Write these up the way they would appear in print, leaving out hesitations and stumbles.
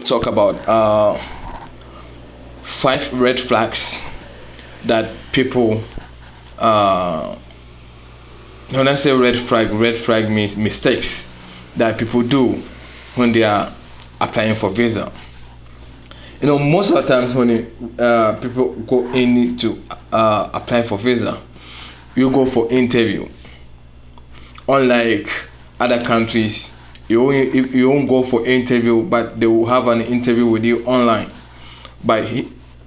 Talk about 5 red flags that people when I say red flag means mistakes that people do when they are applying for visa. Most of the times when people go in to apply for visa, you go for interview. Unlike other countries, you won't go for interview, but they will have an interview with you online. But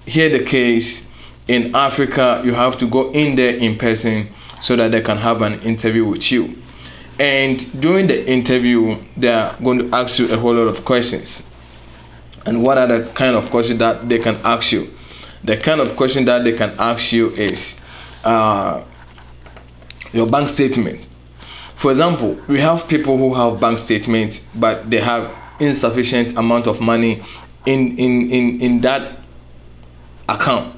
here the case in Africa, you have to go in there in person so that they can have an interview with you. And during the interview, they are going to ask you a whole lot of questions. And what are the kind of questions that they can ask you? The kind of question that they can ask you is your bank statement. For example, we have people who have bank statements, but they have insufficient amount of money in that account.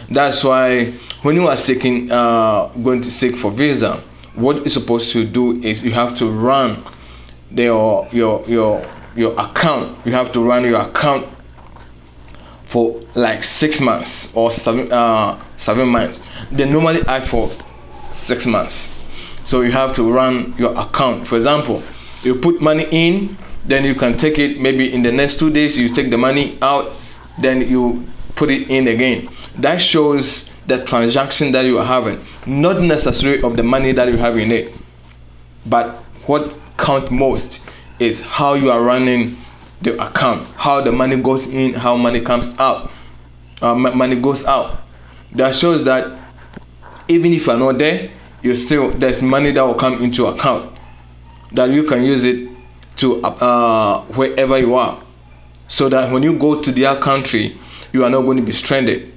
That's why when you are going to seek for visa, what you're supposed to do is you have to run your account. You have to run your account for like 6 months or 7 months. They normally ask for 6 months. So you have to run your account. For example, you put money in, then you can take it maybe in the next 2 days. You take the money out, then you put it in again. That shows the transaction that you are having, not necessarily of the money that you have in it. But what counts most is how you are running the account, how the money goes in, how money comes out, money goes out. That shows that even if you are not there, there's money that will come into account that you can use it to wherever you are, so that when you go to their country, you are not going to be stranded.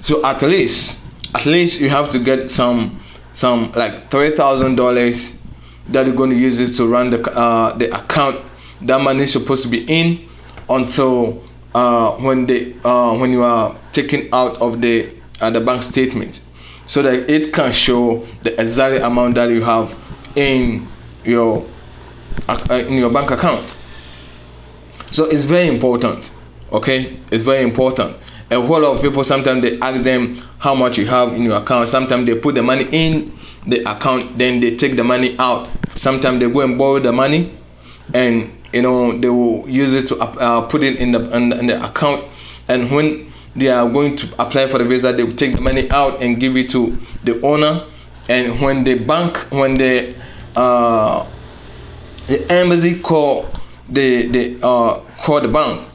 So at least you have to get some like $3,000 that you're going to use this to run the account. That money is supposed to be in until when you are taken out of the bank statement, so that it can show the exact amount that you have in your bank account. So it's very important. Okay, it's very important. A whole lot of people, sometimes they ask them how much you have in your account. Sometimes they put the money in the account, then they take the money out. Sometimes they go and borrow the money, and they will use it to put it in the account. And when they are going to apply for the visa, they will take the money out and give it to the owner. And when the embassy call the bank,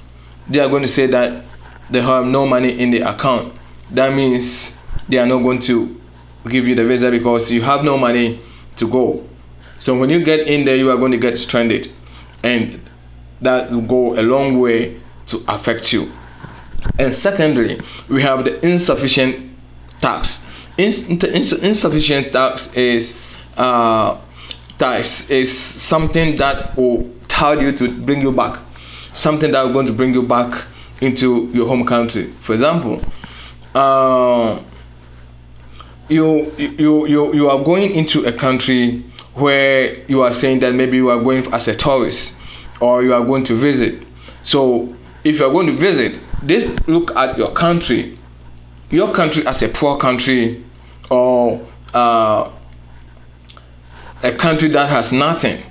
they are going to say that they have no money in the account. That means they are not going to give you the visa because you have no money to go. So when you get in there, you are going to get stranded, and that will go a long way to affect you. And secondly, we have the insufficient tax. Insufficient tax is something that will tell you to bring you back, something that is going to bring you back into your home country. For example, you are going into a country where you are saying that maybe you are going as a tourist or you are going to visit. So if you are going to visit, just look at your country as a poor country, or a country that has nothing,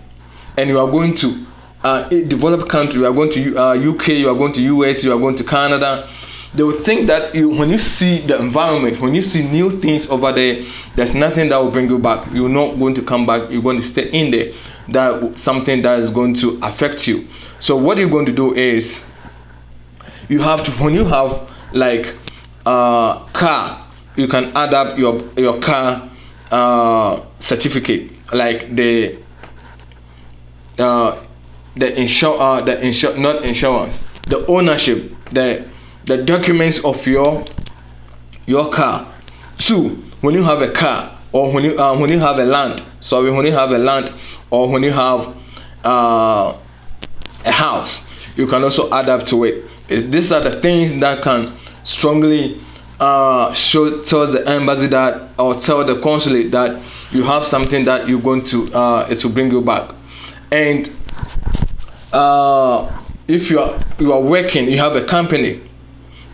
and you are going to a developed country. You are going to UK, you are going to US, you are going to Canada. They will think that when you see the environment, when you see new things over there, there's nothing that will bring you back. You're not going to come back. You're going to stay in there. That something that is going to affect you. So what you're going to do is, you have to, when you have like car, you can add up your car certificate, like the ownership, the documents of your car. 2, when you have a car, or when you have a land. Sorry, when you have a land, or when you have a house, you can also add up to it. These are the things that can strongly tell the embassy that, or tell the consulate that you have something that you're going to it will bring you back. And if you are working, you have a company.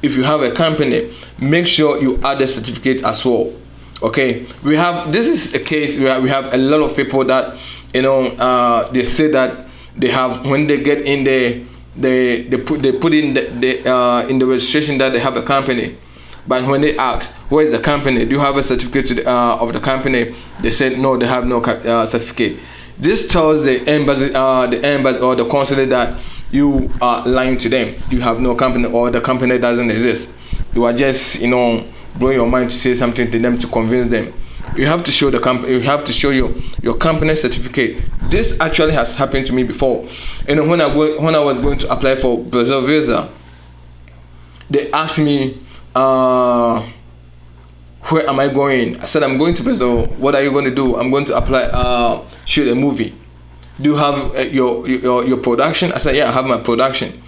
If you have a company, make sure you add a certificate as well. Okay, this is a case where we have a lot of people that they say that they have, when they get in there, they put in the registration that they have a company, but when they ask where is the company, do you have a certificate of the company, they said no, they have no certificate. This tells the embassy or the consulate that you are lying to them. You have no company, or the company doesn't exist. You are just blowing your mind to say something to them to convince them. You have to show the company. You have to show your company certificate. This actually has happened to me before. When I was going to apply for Brazil visa, they asked me, where am I going? I said, I'm going to Brazil. What are you going to do? I'm going to apply, shoot a movie. Do you have your production? I said, yeah, I have my production.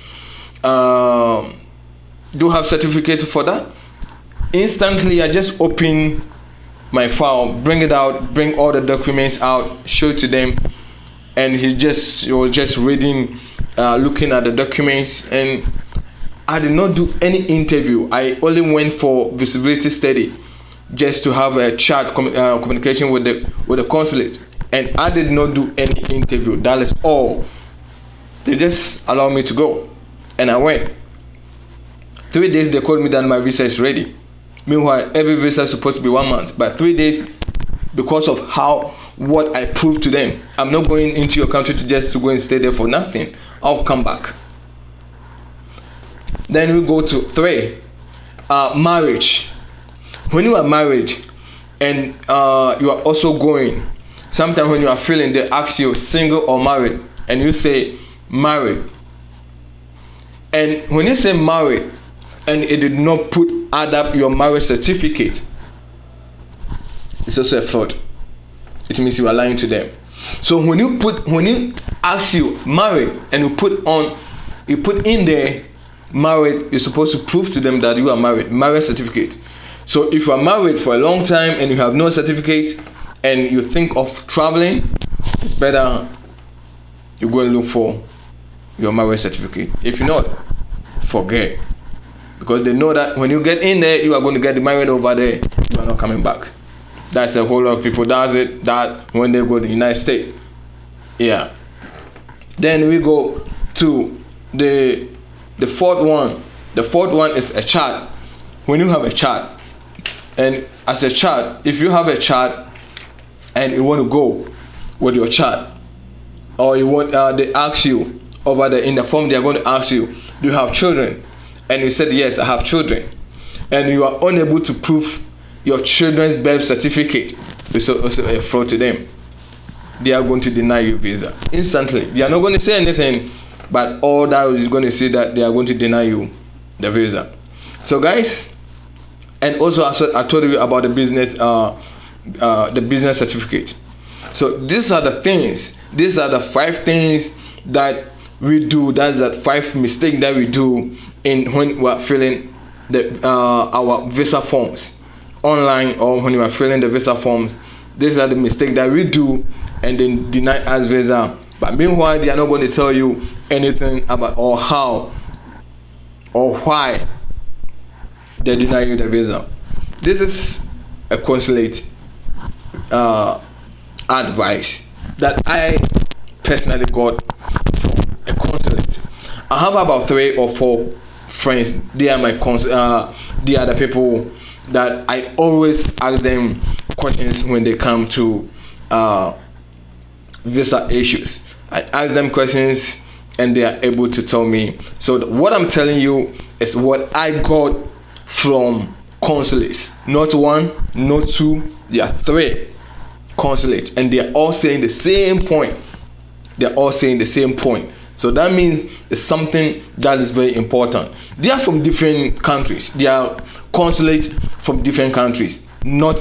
Do you have certificate for that? Instantly, I just open my file, bring it out, bring all the documents out, show it to them, and he was just reading, looking at the documents, and I did not do any interview. I only went for visibility study, just to have a chat, communication with the consulate, and I did not do any interview. That is all. They just allowed me to go, and I went. 3 days they called me that my visa is ready. Meanwhile, every visa is supposed to be 1 month, but 3 days, because of what I proved to them. I'm not going into your country to go and stay there for nothing. I'll come back. Then we go to 3, marriage. When you are married and you are also going, sometimes when you are feeling, they ask you single or married, and you say married. And when you say married and it did not add up your marriage certificate, it's also a fraud. It means you are lying to them. So when you ask you married and you put in there married, you're supposed to prove to them that you are married, marriage certificate. So if you are married for a long time and you have no certificate and you think of traveling, it's better you go and look for your marriage certificate. If not, forget. Because they know that when you get in there, you are going to get married over there, you are not coming back. That's a whole lot of people does it, that when they go to the United States. Yeah. Then we go to the fourth one. The fourth one is a child. When you have a child, and as a child, if you have a child and you want to go with your child, or you want, they ask you over there in the form, they are going to ask you, do you have children? And you said yes, I have children, and you are unable to prove your children's birth certificate, it's also a fraud to them. They are going to deny you visa instantly. They are not going to say anything, but all that is going to say that they are going to deny you the visa. So guys, and also I told you about the business certificate. So these are the things. These are the 5 things that we do. That's the 5 mistakes that we do when we are filling our visa forms online, or when we are filling the visa forms. These are the mistakes that we do and then deny us visa. But meanwhile, they are not going to tell you anything about or how or why they deny you the visa. This is a consulate advice that I personally got from a consulate. I have about 3 or 4 friends. They are my they are the people that I always ask them questions when they come to visa issues. I ask them questions and they are able to tell me. So what I'm telling you is what I got from consulates. Not 1, not 2, there are 3 consulates, and they are all saying the same point. They are all saying the same point. So that means it's something that is very important. They are from different countries. They are consulates from different countries, not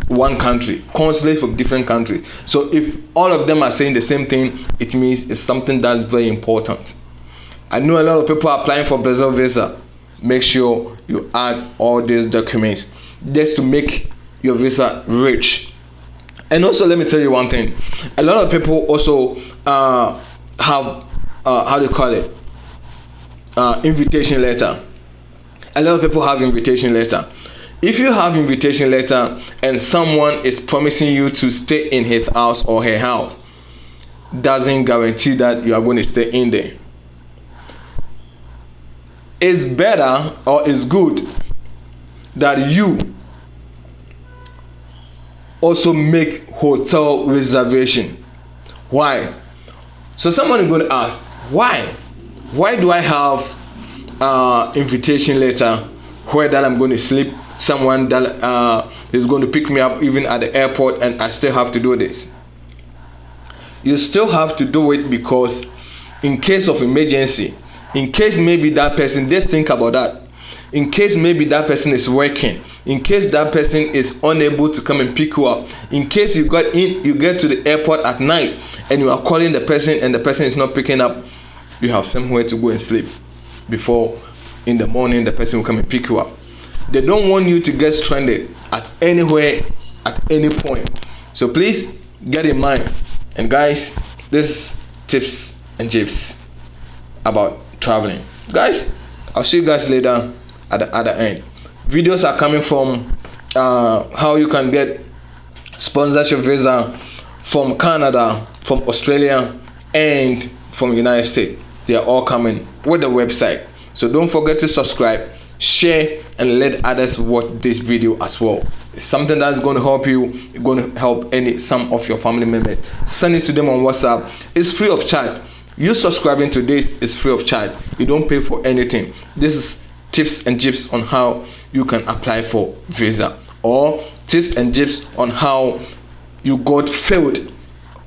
one country. Consulate from different countries. So if all of them are saying the same thing, it means it's something that's very important. I know a lot of people are applying for Brazil visa. Make sure you add all these documents just to make your visa rich. And also, let me tell you one thing. A lot of people also have how do you call it? invitation letter. A lot of people have invitation letter. If you have invitation letter and someone is promising you to stay in his house or her house, doesn't guarantee that you are going to stay in there. It's better or it's good that you also make hotel reservation. Why? So someone is going to ask, why do I have invitation letter where that I'm going to sleep, someone that is going to pick me up even at the airport, and I still have to do this? You still have to do it because in case of emergency, in case maybe that person, they think about that, in case maybe that person is working, in case that person is unable to come and pick you up, in case you get to the airport at night and you are calling the person and the person is not picking up, you have somewhere to go and sleep before in the morning the person will come and pick you up. They don't want you to get stranded at anywhere at any point. So please get in mind. And guys, this tips and tips about traveling. Guys, I'll see you guys later at the other end. Videos are coming from how you can get sponsorship visa from Canada, from Australia, and from United States. They are all coming with the website. So don't forget to subscribe, share, and let others watch this video as well. It's something that's going to help you. It's going to help some of your family members. Send it to them on WhatsApp. It's free of charge. You subscribing to this is free of charge. You don't pay for anything. This is tips and tips on how you can apply for visa, or tips and tips on how you got failed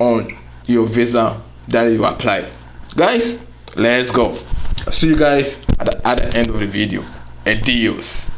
on your visa that you applied. Guys, let's go. I'll see you guys at the other end of the video. Adios.